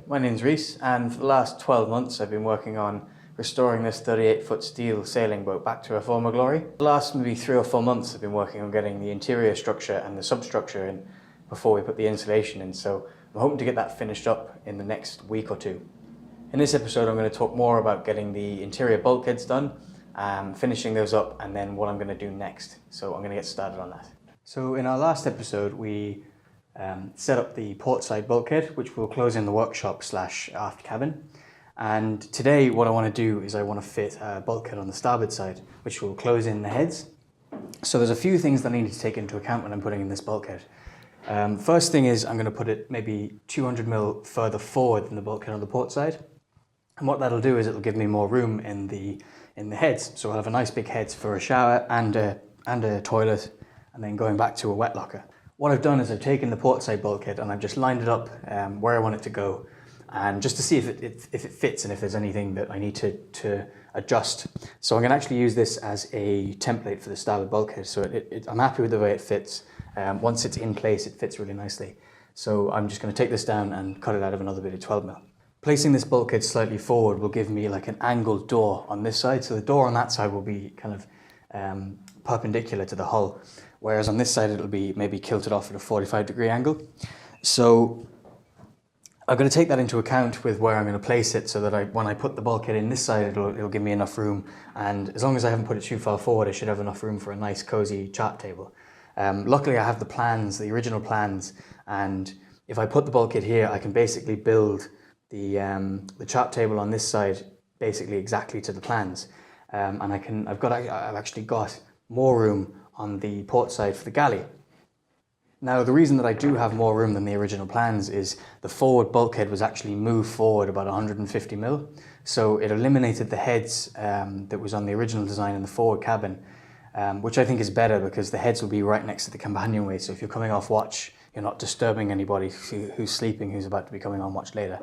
my name's Rhys, and for the last 12 months I've been working on restoring this 38-foot steel sailing boat back to her former glory. The last maybe 3 or 4 months I've been working on getting the interior structure and the substructure in before we put the insulation in, so I'm hoping to get that finished up in the next week or two. In this episode I'm going to talk more about getting the interior bulkheads done, finishing those up, and then what I'm going to do next. So I'm going to get started on that. So in our last episode we set up the portside bulkhead, which will close in the workshop / aft cabin. And today what I want to do is I want to fit a bulkhead on the starboard side, which will close in the heads. So there's a few things that I need to take into account when I'm putting in this bulkhead. First thing is I'm going to put it maybe 200mm further forward than the bulkhead on the port side. And what that'll do is it'll give me more room in the heads. So I'll have a nice big heads for a shower and a toilet, and then going back to a wet locker. What I've done is I've taken the portside bulkhead and I've just lined it up where I want it to go, and just to see if it fits and if there's anything that I need to adjust. So I'm going to actually use this as a template for the starboard bulkhead. So I'm happy with the way it fits. Once it's in place, it fits really nicely. So I'm just going to take this down and cut it out of another bit of 12mm. Placing this bulkhead slightly forward will give me like an angled door on this side. So the door on that side will be kind of perpendicular to the hull, whereas on this side it'll be maybe kilted off at a 45-degree angle. So I'm going to take that into account with where I'm going to place it, so that when I put the bulkhead in this side it'll give me enough room, and as long as I haven't put it too far forward I should have enough room for a nice cozy chart table. Luckily I have the plans, the original plans, and if I put the bulkhead here I can basically build the chart table on this side basically exactly to the plans. And I've actually got more room on the port side for the galley. Now the reason that I do have more room than the original plans is the forward bulkhead was actually moved forward about 150mm, so it eliminated the heads that was on the original design in the forward cabin, which I think is better because the heads will be right next to the companionway, so if you're coming off watch you're not disturbing anybody who's sleeping who's about to be coming on watch later.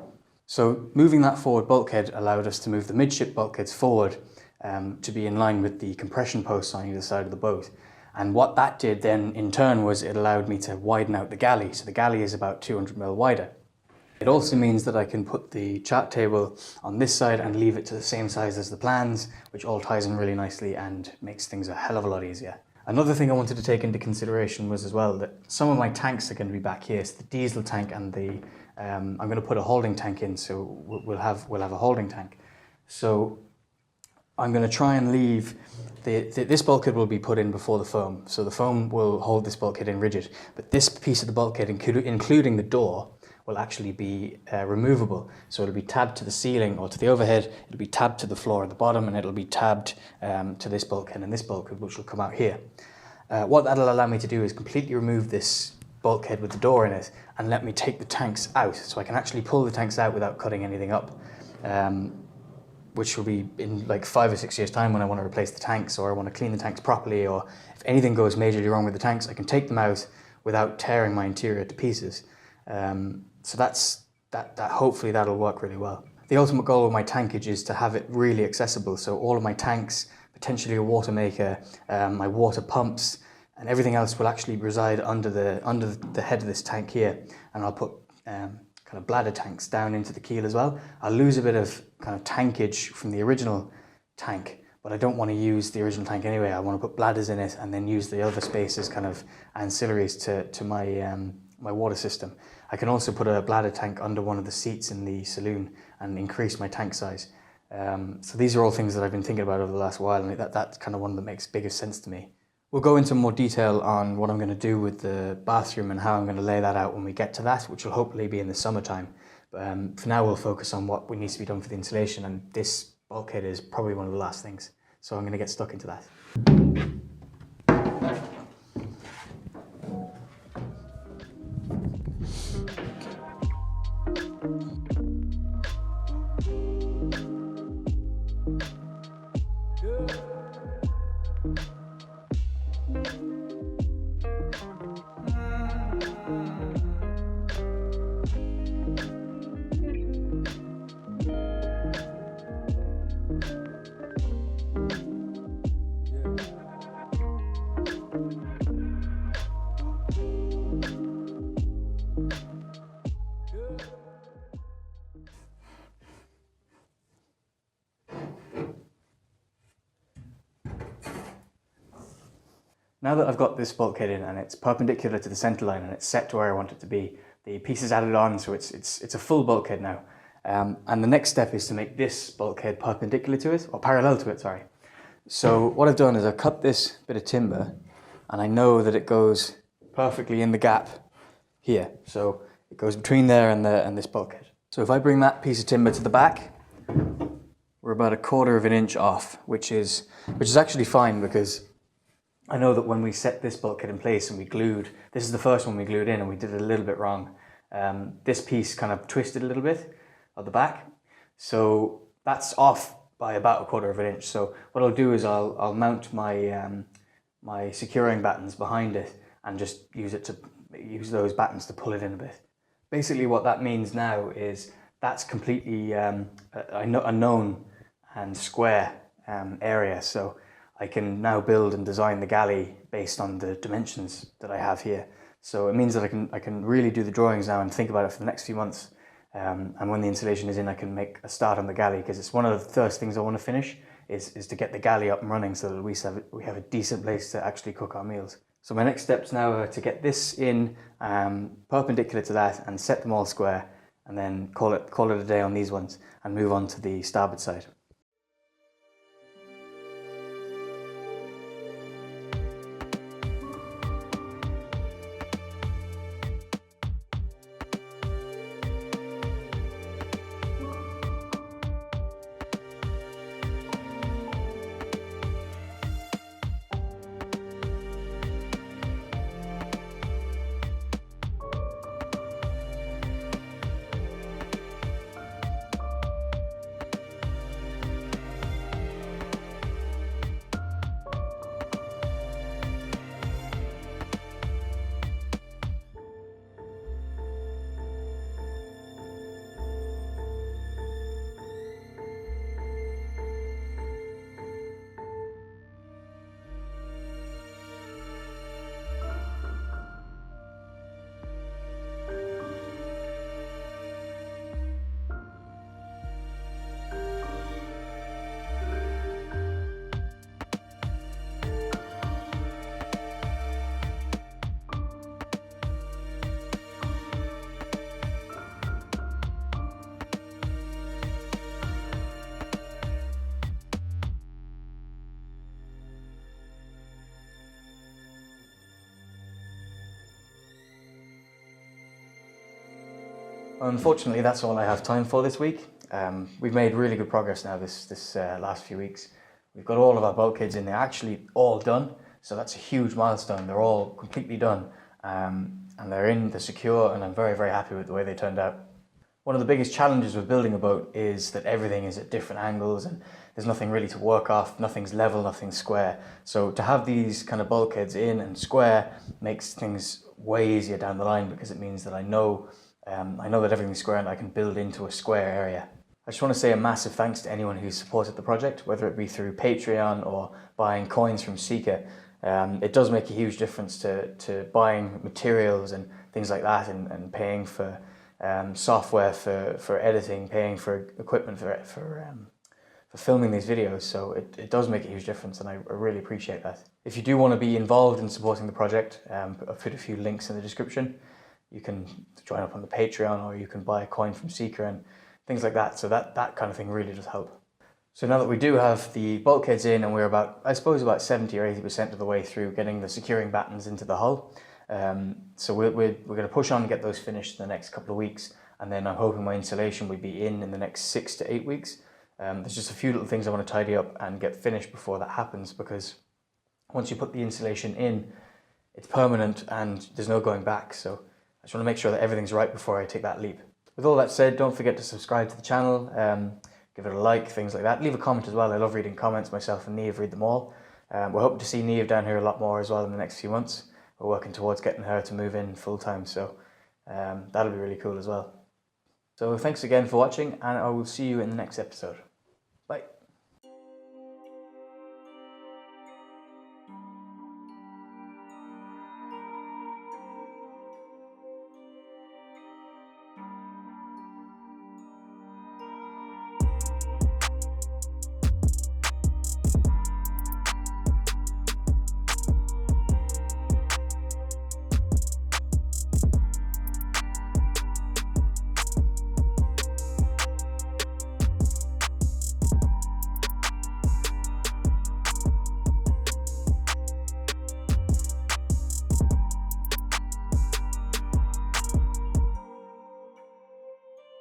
So moving that forward bulkhead allowed us to move the midship bulkheads forward to be in line with the compression posts on either side of the boat. And what that did then in turn was it allowed me to widen out the galley. So the galley is about 200mm wider. It also means that I can put the chart table on this side and leave it to the same size as the plans, which all ties in really nicely and makes things a hell of a lot easier. Another thing I wanted to take into consideration was as well that some of my tanks are going to be back here. So the diesel tank and I'm going to put a holding tank in, so we'll have a holding tank. So I'm going to try and leave this bulkhead will be put in before the foam. So the foam will hold this bulkhead in rigid, but this piece of the bulkhead, including the door, will actually be removable. So it'll be tabbed to the ceiling or to the overhead, it'll be tabbed to the floor at the bottom, and it'll be tabbed to this bulkhead and this bulkhead, which will come out here. What that'll allow me to do is completely remove this bulkhead with the door in it and let me take the tanks out, so I can actually pull the tanks out without cutting anything up, which will be in like 5 or 6 years time when I want to replace the tanks, or I want to clean the tanks properly, or if anything goes majorly wrong with the tanks I can take them out without tearing my interior to pieces. So that hopefully that'll work really well. The ultimate goal of my tankage is to have it really accessible, so all of my tanks, potentially a water maker, my water pumps, and everything else will actually reside under the head of this tank here, and I'll put kind of bladder tanks down into the keel as well. I'll lose a bit of kind of tankage from the original tank, but I don't want to use the original tank anyway. I want to put bladders in it and then use the other spaces kind of ancillaries to my water system. I can also put a bladder tank under one of the seats in the saloon and increase my tank size. So these are all things that I've been thinking about over the last while, and that's kind of one that makes biggest sense to me. We'll go into more detail on what I'm going to do with the bathroom and how I'm going to lay that out when we get to that, which will hopefully be in the summertime. But for now we'll focus on what needs to be done for the insulation, and this bulkhead is probably one of the last things. So I'm going to get stuck into that. Now that I've got this bulkhead in and it's perpendicular to the center line and it's set to where I want it to be, the piece is added on, so it's a full bulkhead now. And the next step is to make this bulkhead perpendicular to it, or parallel to it, sorry. So what I've done is I've cut this bit of timber, and I know that it goes perfectly in the gap here. So it goes between there and this bulkhead. So if I bring that piece of timber to the back, we're about 1/4 of an inch off, which is actually fine, because I know that when we set this bulkhead in place and we glued, this is the first one we glued in and we did it a little bit wrong. This piece kind of twisted a little bit at the back. So that's off by about 1/4 of an inch. So what I'll do is I'll mount my securing battens behind it and just use those battens to pull it in a bit. Basically what that means now is that's completely a known and square area. So I can now build and design the galley based on the dimensions that I have here. So it means that I can really do the drawings now and think about it for the next few months. And when the insulation is in, I can make a start on the galley, because it's one of the first things I want to finish is to get the galley up and running, so that we have a decent place to actually cook our meals. So my next steps now are to get this in perpendicular to that and set them all square, and then call it a day on these ones and move on to the starboard side. Unfortunately, that's all I have time for this week. We've made really good progress now this last few weeks. We've got all of our bulkheads in. They're actually all done, so that's a huge milestone. They're all completely done, and they're in, they're secure, and I'm very, very happy with the way they turned out. One of the biggest challenges with building a boat is that everything is at different angles and there's nothing really to work off, nothing's level, nothing's square. So to have these kind of bulkheads in and square makes things way easier down the line, because it means that I know that everything's square and I can build into a square area. I just want to say a massive thanks to anyone who's supported the project, whether it be through Patreon or buying coins from Seeker. It does make a huge difference to buying materials and things like that, and paying for software for editing, paying for equipment for filming these videos. So it does make a huge difference, and I really appreciate that. If you do want to be involved in supporting the project, I've put a few links in the description. You can join up on the Patreon, or you can buy a coin from Seeker and things like that. So that kind of thing really does help. So now that we do have the bulkheads in, and we're about 70 or 80% of the way through getting the securing battens into the hull. So we're going to push on and get those finished in the next couple of weeks. And then I'm hoping my insulation will be in the next 6 to 8 weeks. There's just a few little things I want to tidy up and get finished before that happens, because once you put the insulation in, it's permanent and there's no going back. So I just want to make sure that everything's right before I take that leap. With all that said, don't forget to subscribe to the channel, give it a like, things like that. Leave a comment as well. I love reading comments. Myself and Niamh read them all. We're hoping to see Niamh down here a lot more as well in the next few months. We're working towards getting her to move in full time, so that'll be really cool as well. So thanks again for watching, and I will see you in the next episode.